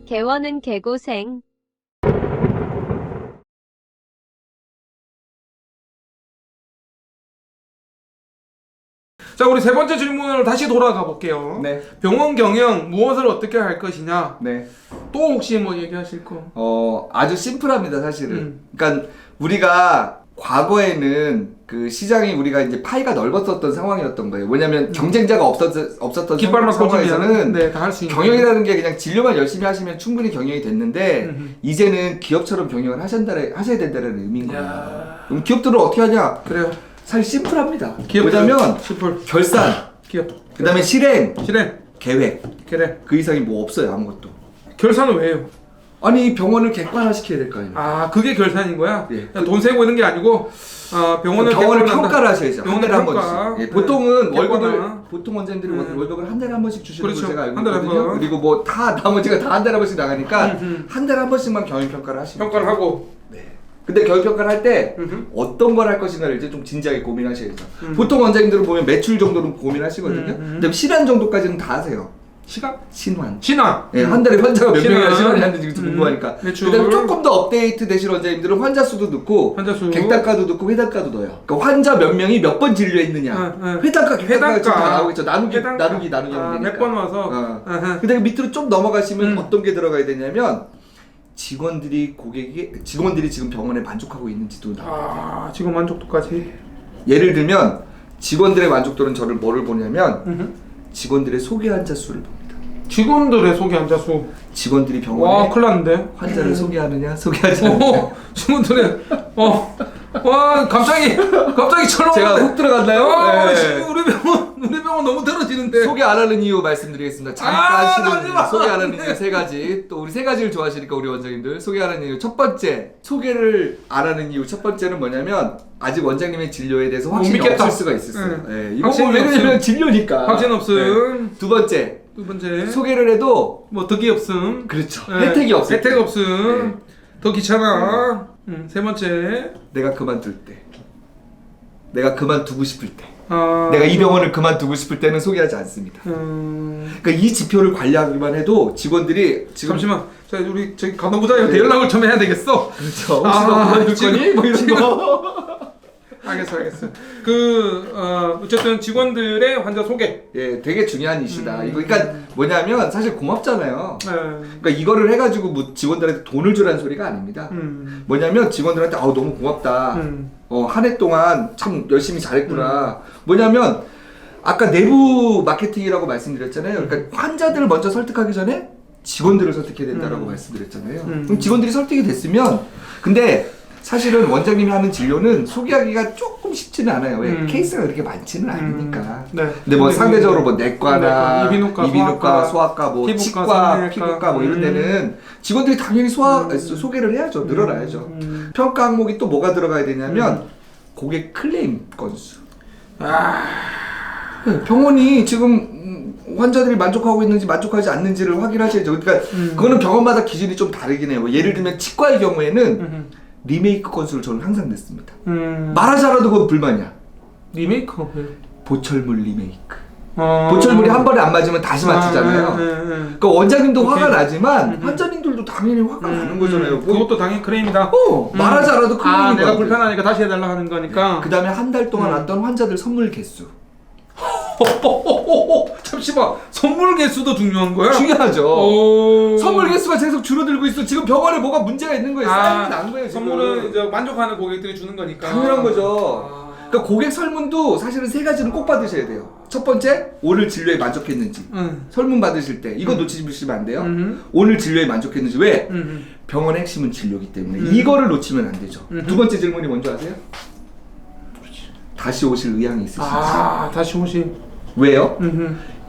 개원은 개고생. 자, 우리 세 번째 질문으로 다시 돌아가 볼게요. 네. 병원 경영 무엇을 어떻게 할 것이냐? 네. 또 혹시 뭐 얘기하실 거? 아주 심플합니다, 사실은. 그러니까 우리가 과거에는 그 시장이 우리가 이제 파이가 넓었었던 상황이었던 거예요. 뭐냐면 경쟁자가 없었던 깃발만 상황에서는 꽂으면 네, 다 할 수 있는 경영이라는 게 그냥 진료만 열심히 하시면 충분히 경영이 됐는데 이제는 기업처럼 경영을 하셔야 된다는 의미인 거예요. 그럼 기업들은 어떻게 하냐? 그래요. 사실 심플합니다. 기업들, 뭐냐면 심플. 결산, 기업. 그다음에 실행, 계획. 그 이상이 뭐 없어요, 아무것도. 결산은 왜 해요? 아니 병원을 객관화시켜야 될 거 아니에요. 아, 그게 결산인 거야? 예. 그냥 돈 세고 있는 게 아니고 병원을 평가를 하셔야죠. 한 달에 한 번씩. 예, 보통은 네. 월급을 보통 원장님들이 월급을 한 달에 한 번씩 주시는 그렇죠. 걸 제가 알고 한 달에 한 있거든요. 번. 그리고 뭐 다 나머지가 다 한 달에 한 번씩 나가니까 한 달에 한 번씩만 경영 평가를 하시고. 평가를 하고. 네. 근데 경영 평가를 할 때 음흠. 어떤 걸 할 것인가를 이제 좀 진지하게 고민하셔야죠. 보통 원장님들은 보면 매출 정도는 고민하시거든요. 근데 실현 정도까지는 다 하세요. 시간? 신환. 네. 한 달에 환자가 몇 신환. 명이나 신환이 하는지 궁금하니까. 매출. 그다음에 조금 더 업데이트 되실 원장님들은 환자 수도 넣고, 환자 수. 객단가도 넣고 회단가도 넣어요. 그러니까 환자 몇 명이 몇 번 진료했느냐. 회단가, 객단가 지금 다 나오고 있죠. 나누기 하면 되니까. 몇 번 와서. 근데 밑으로 좀 넘어가시면 어떤 게 들어가야 되냐면 직원들이 지금 병원에 만족하고 있는지도 나와요. 직원 만족도까지. 예를 들면 직원들의 만족도는 저를 뭐를 보냐면 직원들의 소개 환자 수를 봅니다. 직원들의 소개 환자 수. 직원들이 와, 병원에 큰일 났는데. 환자를 소개하느냐 소개하지 않느냐. 직원들의 와, 갑자기 철렁. 제가 훅 들어갔나요? 네. 지금 우리 병원 너무 떨어지는데. 소개 안 하는 이유 말씀드리겠습니다. 잠깐 실은 잠시만. 소개 안 하는 이유 세 가지. 또 우리 세 가지를 좋아하시니까 우리 원장님들 소개하는 이유. 첫 번째, 소개를 안 하는 이유 첫 번째는 뭐냐면 아직 원장님의 진료에 대해서 확신이 없을 수가 있었어요. 네. 이거 뭐 왜냐면 진료니까. 확신 없음. 네. 두 번째, 소개를 해도 뭐 덕이 없음. 그렇죠. 혜택이 없을 혜택 때. 없음. 더 귀찮아. 세 번째, 내가 그만둘 때, 내가 그만두고 싶을 때, 내가 내가 이 병원을 그만두고 싶을 때는 소개하지 않습니다. 그러니까 이 지표를 관리하기만 해도 직원들이 지금 잠시만, 우리 저기 간호부장님한테 연락을 좀 해야 되겠어. 그렇죠. 혹시 너 그만둘 거니? 뭐 이런 거. 알겠어. 어쨌든 직원들의 환자 소개. 예, 되게 중요한 이슈다. 이거 그러니까 뭐냐면 사실 고맙잖아요. 네. 그러니까 이거를 해가지고 뭐 직원들한테 돈을 주라는 소리가 아닙니다. 뭐냐면 직원들한테 너무 고맙다. 한 해 동안 참 열심히 잘했구나. 뭐냐면 아까 내부 마케팅이라고 말씀드렸잖아요. 그러니까 환자들을 먼저 설득하기 전에 직원들을 설득해야 된다라고 말씀드렸잖아요. 그럼 직원들이 설득이 됐으면 근데 사실은 원장님이 하는 진료는 소개하기가 조금 쉽지는 않아요. 왜? 케이스가 그렇게 많지는 않으니까. 네. 근데 뭐 상대적으로 뭐 내과나 이비인후과, 소아과, 뭐 피부과, 치과, 성형외과. 피부과 뭐 이런 데는 직원들이 당연히 소개를 해야죠. 늘어나야죠. 평가 항목이 또 뭐가 들어가야 되냐면 고객 클레임 건수. 병원이 지금 환자들이 만족하고 있는지 만족하지 않는지를 확인하셔야죠. 그러니까 그거는 병원마다 기준이 좀 다르긴 해요. 예를 들면 치과의 경우에는 리메이크 건수를 저는 항상 냈습니다. 말하지 않아도 그건 불만이야. 리메이크? 보철물 리메이크. 보철물이 한 번에 안 맞으면 다시 맞추잖아요. 그러니까 원장님도 화가 나지만 환자님들도 당연히 화가 나는 거잖아요. 그것도 당연히 크레임이다. 말하지 않아도 클레임인 내가 거 불편하니까 다시 해달라 하는 거니까. 그 다음에 한 달 동안 왔던 환자들 선물 개수. 잠시만, 선물 개수도 중요한 거야? 중요하죠. 선물 개수가 계속 줄어들고 있어. 지금 병원에 뭐가 문제가 있는 거예요. 사인이 난 거예요. 지금. 선물은 이제 만족하는 고객들이 주는 거니까. 당연한 거죠. 그러니까 고객 설문도 사실은 세 가지는 꼭 받으셔야 돼요. 첫 번째, 오늘 진료에 만족했는지. 설문 받으실 때 이거 놓치시면 안 돼요. 오늘 진료에 만족했는지. 왜? 병원의 핵심은 진료이기 때문에 이거를 놓치면 안 되죠. 두 번째 질문이 뭔지 아세요? 다시 오실 의향이 있으신지. 다시 오신. 왜요?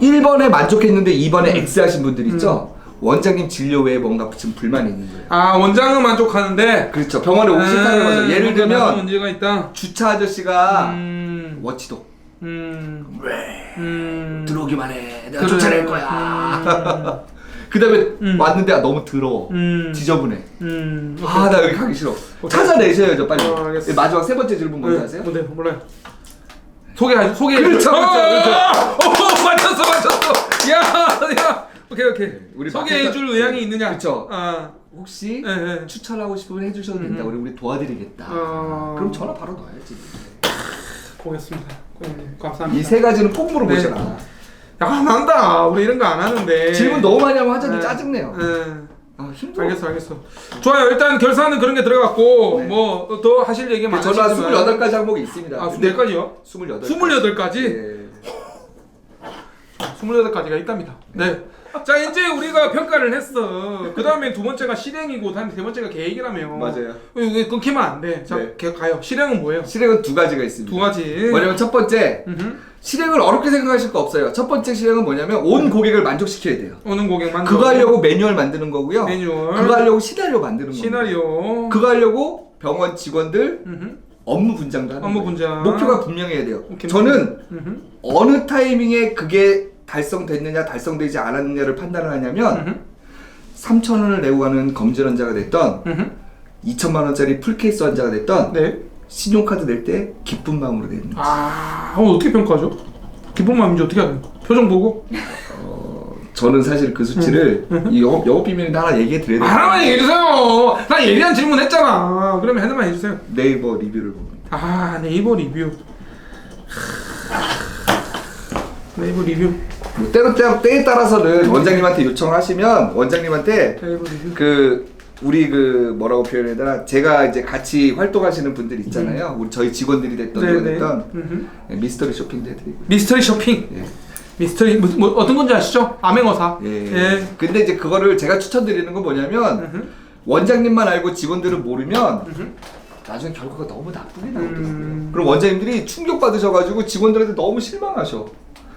1번에 만족했는데 2번에 X 하신 분들 있죠? 원장님 진료 외에 뭔가 지금 불만이 있는 거예요. 원장은 만족하는데. 그렇죠. 병원에 오기 싫다는 거죠. 예를 들면 문제가 있다. 주차 아저씨가 워치도 들어오기만 해. 내가 쫓아낼 거야. 그다음에 왔는데 너무 더러워. 지저분해. 나 여기 가기 싫어. 찾아내셔야죠 빨리. 알겠어. 마지막 세 번째 질문 뭔지 아세요? 뭔데? 몰라요. 소개해. 그렇죠. 맞췄어. 야. 오케이. 우리 소개해줄 의향이 있느냐? 그렇죠. 아. 혹시 네. 추천하고 싶으면 해주셔도 된다. 우리 도와드리겠다. 그럼 전화 바로 넣어야지. 보겠습니다. 고객님 감사합니다. 이 세 가지는 꼭 물어보셔라. 야, 안 한다. 우리 이런 거 안 하는데. 질문 너무 많이 하면 환자들 짜증내요. 힘들어. 알겠어. 좋아요. 일단 결산은 그런 게 들어갔고 네. 뭐 더 하실 얘기 많으시지만 저는 28가지 항목이 있습니다. 28가지요? 28가지? 28가지? 네. 28가지가 있답니다. 네. 자, 이제 우리가 평가를 했어. 그 다음에 두 번째가 실행이고, 다음 세 번째가 계획이라며. 맞아요. 이거 끊기면 안 돼. 자, 네. 가요. 실행은 뭐예요? 실행은 두 가지가 있습니다. 두 가지. 뭐냐면 첫 번째, 실행을 어렵게 생각하실 거 없어요. 첫 번째 실행은 뭐냐면 온 고객을 만족시켜야 돼요. 오는 고객만. 그거 하려고 매뉴얼 만드는 거고요. 매뉴얼. 그거 하려고 시나리오 만드는 거예요. 시나리오. 그거 하려고 병원 직원들 업무 분장도 하는 업무 거예요. 분장. 목표가 분명해야 돼요. 오케이. 저는 어느 타이밍에 그게 달성됐느냐 달성되지 않았느냐를 판단을 하냐면 3,000원을 내고 가는 검진 환자가 됐던 2천만 원짜리 풀케이스 환자가 됐던 네. 신용카드 낼 때 기쁜 마음으로 내는 거지. 어떻게 평가하죠? 기쁜 마음인지 어떻게 알아요? 표정 보고? 저는 사실 그 수치를 이 영업 비밀인데 하나 얘기해 드려야 돼요. 하나만 얘기해주세요. 나 예리한 질문 했잖아. 그러면 하나만 해주세요. 네이버 리뷰를 봅니다. 네이버 리뷰. 네이버 리뷰. 뭐 때에 따라서는 원장님한테 요청을 하시면 원장님한테 네이버 리뷰. 우리 뭐라고 표현해야 되나, 제가 이제 같이 활동하시는 분들 있잖아요. 우리 저희 직원들이 됐던 누가 됐던 미스터리 쇼핑도 해드리고. 미스터리 쇼핑. 예. 미스터리 뭐 어떤 건지 아시죠? 암행어사. 예. 근데 이제 그거를 제가 추천드리는 건 뭐냐면 원장님만 알고 직원들은 모르면 나중에 결과가 너무 나쁘게 나오더라고요. 그럼 원장님들이 충격 받으셔가지고 직원들한테 너무 실망하셔.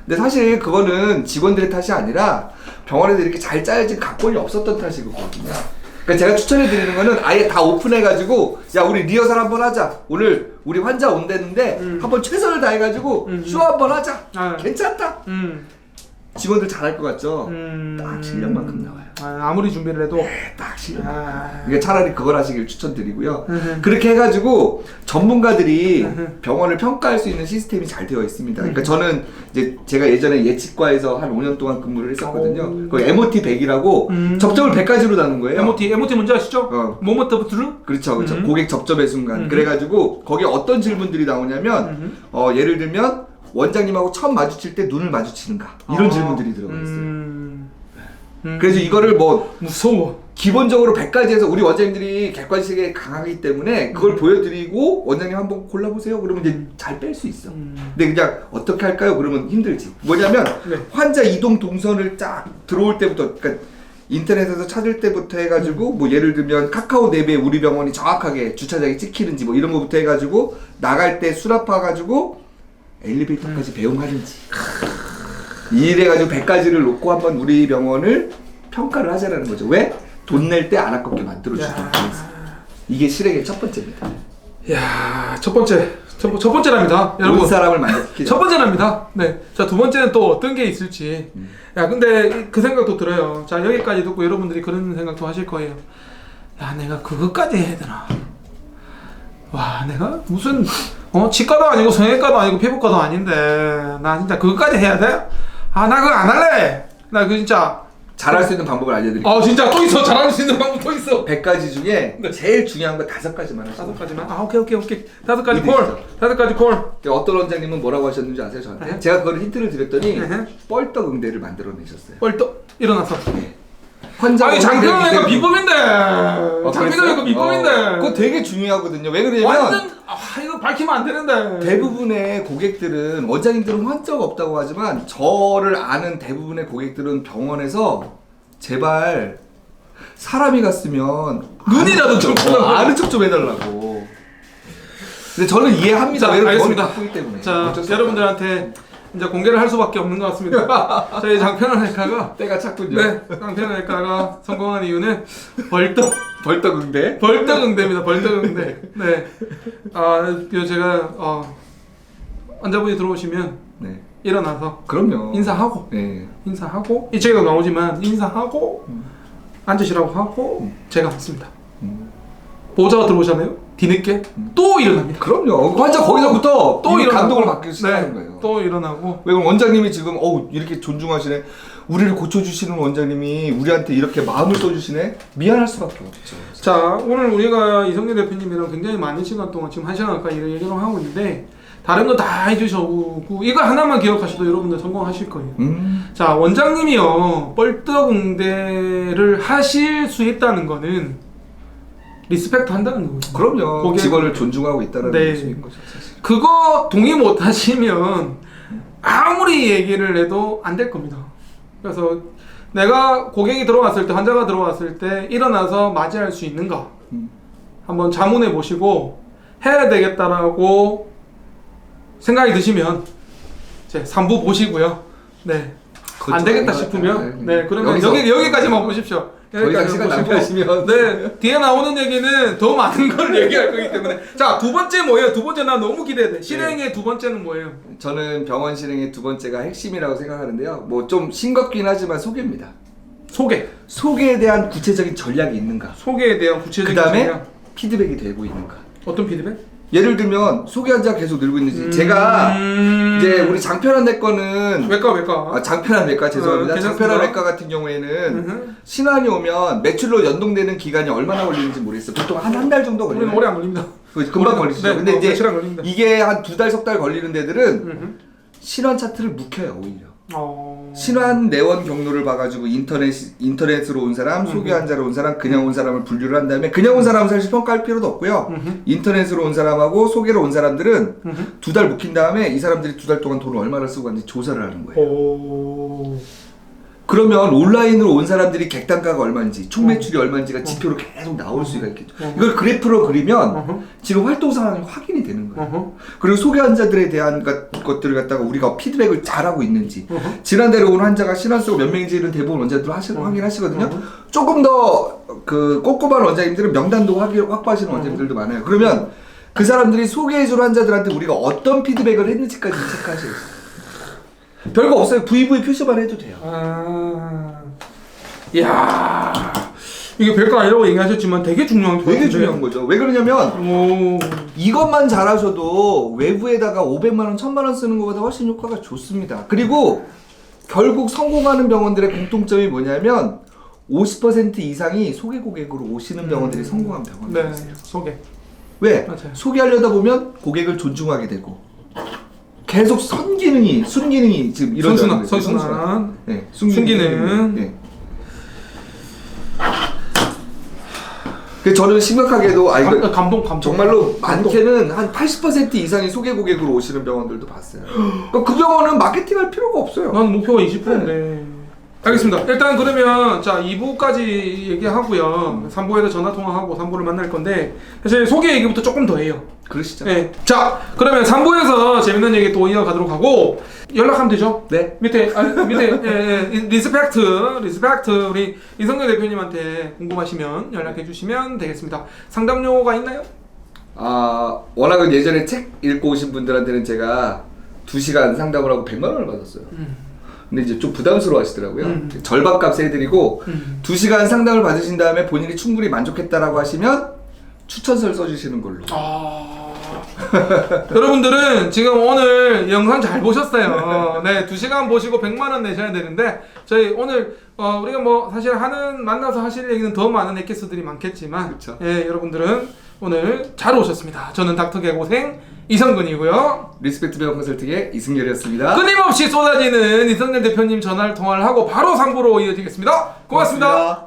근데 사실 그거는 직원들의 탓이 아니라 병원에서 이렇게 잘 짜여진 각본이 없었던 탓이거든요. 그러니까 제가 추천해드리는 거는 아예 다 오픈해가지고, 야 우리 리허설 한번 하자. 오늘 우리 환자 온다는데 한번 최선을 다해가지고 쇼 한번 하자. 괜찮다. 직원들 잘할 것 같죠? 딱 실력만큼 나와요. 아무리 준비를 해도 딱 실력. 그러니까 차라리 그걸 하시길 추천드리고요. 그렇게 해가지고 전문가들이 병원을 평가할 수 있는 시스템이 잘 되어 있습니다. 그러니까 저는 이제 제가 예전에 예치과에서 한 5년 동안 근무를 했었거든요. 그 MOT 100이라고 접점을 100가지로 나눈 거예요. MOT 뭔지 아시죠? 모먼트 트루? 그렇죠. 고객 접점의 순간. 그래가지고 거기에 어떤 질문들이 나오냐면 예를 들면 원장님하고 처음 마주칠 때 눈을 마주치는가, 이런 질문들이 들어가 있어요. 그래서 이거를 뭐 무서워. 기본적으로 100가지에서 우리 원장님들이 객관식에 강하기 때문에 그걸 보여드리고 원장님 한번 골라보세요. 그러면 이제 잘 뺄 수 있어. 근데 그냥 어떻게 할까요? 그러면 힘들지. 뭐냐면 환자 이동 동선을 쫙 들어올 때부터, 그러니까 인터넷에서 찾을 때부터 해가지고 뭐 예를 들면 카카오 앱에 우리 병원이 정확하게 주차장이 찍히는지 뭐 이런 거부터 해가지고 나갈 때 수납화 가지고 엘리베이터까지 배웅하는지 이래가지고 100가지를 놓고 한번 우리 병원을 평가를 하자라는 거죠. 왜? 돈 낼 때 안 아깝게 만들어주다. 이게 실행의 첫 번째입니다. 첫 번째랍니다. 여러분. 사람을 만족시키자. 첫 번째랍니다. 네. 자, 두 번째는 또 어떤 게 있을지. 근데 그 생각도 들어요. 자, 여기까지 듣고 여러분들이 그런 생각도 하실 거예요. 야, 내가 그것까지 해야 되나? 와, 내가 무슨 치과도 아니고 성형외과도 아니고 피부과도 아닌데 나 진짜 그것까지 해야 돼? 나 그거 안 할래. 나 그거 진짜 잘할 수 있는 방법을 알려드릴게요. 진짜 또 있어. 잘할 수 있는 방법 또 있어. 100가지 중에 제일 중요한 거 5가지만 하시고. 5가지만? 오케이. 5가지 콜. 5가지 콜. 어떤 원장님은 뭐라고 하셨는지 아세요, 저한테? 제가 그걸 힌트를 드렸더니 뻘떡응대를 만들어내셨어요. 뻘떡 일어나서. 환자 장편은 이거 비법인데. 장편은 이거 비법인데. 그거 되게 중요하거든요. 왜 그러냐면 완전 이거 밝히면 안 되는데. 대부분의 고객들은, 원장님들은 환자가 없다고 하지만 저를 아는 대부분의 고객들은 병원에서 제발 사람이 갔으면 눈이라도 좀 아는 척 좀 해달라고. 근데 저는 이해합니다. 자, 알겠습니다. 바쁘기 때문에. 자, 여러분들한테 이제 공개를 할 수밖에 없는 것 같습니다. 저희 장편외과가 때가 찼군요. 네, 장편외과가 성공한 이유는 벌떡응대? 벌떡응대입니다. 벌떡응대. 네. 제가 환자분이 들어오시면 일어나서 그럼요. 인사하고 네. 인사하고 이쪽에도 나오지만 인사하고 앉으시라고 하고 제가 왔습니다. 보호자가 들어오잖아요. 뒤늦게 또 일어납니다. 그럼요. 환자 거기서부터 또 이미 일어나고. 감동을 받기 시작하는 네, 거예요. 또 일어나고 왜 원장님이 지금 이렇게 존중하시네. 우리를 고쳐주시는 원장님이 우리한테 이렇게 마음을 써주시네. 미안할 수밖에 없죠. 자 오늘 우리가 이성재 대표님이랑 굉장히 많은 시간 동안 지금 1시간 가까이 얘기를 하고 있는데 다른 거 다 해주셔고 이거 하나만 기억하셔도 여러분들 성공하실 거예요. 자 원장님이요 뻘떡응대를 하실 수 있다는 거는 리스펙트 한다는 거죠. 그럼요. 고객- 직원을 존중하고 있다는 네. 것인 거죠. 사실. 그거 동의 못 하시면 아무리 얘기를 해도 안 될 겁니다. 그래서 내가 고객이 들어왔을 때 환자가 들어왔을 때 일어나서 맞이할 수 있는가 한번 자문해 보시고 해야 되겠다라고 생각이 드시면 이제 3부 보시고요. 네. 안 되겠다 싶으면 네 그러면 여기까지만 보십시오. 더 이상 시간 낭비하시면 네 뒤에 나오는 얘기는 더 많은 걸 얘기할 거기 때문에 자 두 번째 뭐예요? 두 번째 나 너무 기대돼. 실행의 두 번째는 뭐예요? 저는 병원 실행의 두 번째가 핵심이라고 생각하는데요. 뭐 좀 싱겁긴 하지만 소개입니다. 소개에 대한 구체적인 전략이 있는가? 소개에 대한 구체적인 그 다음에 전략. 피드백이 되고 있는가? 어떤 피드백? 예를 들면 소개 환자가 계속 늘고 있는지 제가 이제 우리 장편한 내과는 외과 장편한 내과 죄송합니다. 괜찮습니다. 장편한 내과 같은 경우에는 신환이 오면 매출로 연동되는 기간이 얼마나 걸리는지 모르겠어요. 보통 한 달 정도 우리는 걸려요. 오래 안 걸립니다. 금방 걸리시죠. 네, 근데 이제 며칠 안 걸립니다. 이게 한 2달, 석 달 걸리는 데들은 신환 차트를 묵혀요 오히려. 신환 내원 경로를 봐가지고 인터넷으로 온 사람, 소개 환자로 온 사람, 그냥 온 사람을 분류를 한 다음에 그냥 온 사람은 사실 평가할 필요도 없고요. 인터넷으로 온 사람하고 소개로 온 사람들은 2달 묵힌 다음에 이 사람들이 2달 동안 돈을 얼마나 쓰고 왔는지 조사를 하는 거예요. 그러면 온라인으로 온 사람들이 객단가가 얼마인지, 총 매출이 얼마인지가 지표로 계속 나올 수가 있겠죠. 이걸 그래프로 그리면 지금 활동 상황이 확인이 되는 거예요. 그리고 소개 환자들에 대한 것들을 갖다가 우리가 피드백을 잘하고 있는지, 지난달에 온 환자가 신환 쓰고 몇 명인지는 대부분 원장님들 확인하시거든요. 조금 더 그 꼼꼼한 원장님들은 명단도 확보하시는 원장님들도 많아요. 그러면 그 사람들이 소개해줄 환자들한테 우리가 어떤 피드백을 했는지까지 체크하셔야 돼요. 별거 없어요. VV 표시만 해도 돼요. 이야, 이게 별거 아니라고 얘기하셨지만 되게 중요한 되게 중요한 거죠. 왜 그러냐면 이것만 잘하셔도 외부에다가 500만 원, 1000만 원 쓰는 것보다 훨씬 효과가 좋습니다. 그리고 결국 성공하는 병원들의 공통점이 뭐냐면 50% 이상이 소개 고객으로 오시는 병원들이 성공한 병원들이에요. 네, 소개. 왜? 맞아요. 소개하려다 보면 고객을 존중하게 되고 계속 순기능이 지금 이루어져요. 선순환. 네, 순기능. 네. 저는 심각하게도 감동. 정말로 감동. 많게는 한 80% 이상이 소개 고객으로 오시는 병원들도 봤어요. 그 병원은 마케팅할 필요가 없어요. 난 목표가 20%인데. 알겠습니다. 일단 그러면 자 2부까지 얘기하고요. 3부에서 전화 통화하고 3부를 만날 건데 사실 소개 얘기부터 조금 더 해요. 그러시죠. 네. 자 그러면 3부에서 재밌는 얘기 또 이어가도록 하고 연락하면 되죠? 네. 밑에 리스펙트 우리 이성재 대표님한테 궁금하시면 연락해 주시면 되겠습니다. 상담료가 있나요? 워낙은 예전에 책 읽고 오신 분들한테는 제가 2시간 상담을 하고 100만 원을 받았어요. 근데 이제 좀 부담스러워 하시더라고요. 절반값 해드리고 2시간 상담을 받으신 다음에 본인이 충분히 만족했다라고 하시면 추천서를 써주시는 걸로. 여러분들은 지금 오늘 영상 잘 보셨어요. 네, 2시간 보시고 100만 원 내셔야 되는데 저희 오늘 우리가 뭐 사실 만나서 하실 얘기는 더 많은 엑기스들이 많겠지만 그쵸. 예, 여러분들은 오늘 잘 오셨습니다. 저는 닥터 개고생 이성근이고요. 리스펙트 병원 컨설팅의 이승열이었습니다. 끊임없이 쏟아지는 이성근 대표님 전화를 통화를 하고 바로 3부로 이어지겠습니다. 고맙습니다.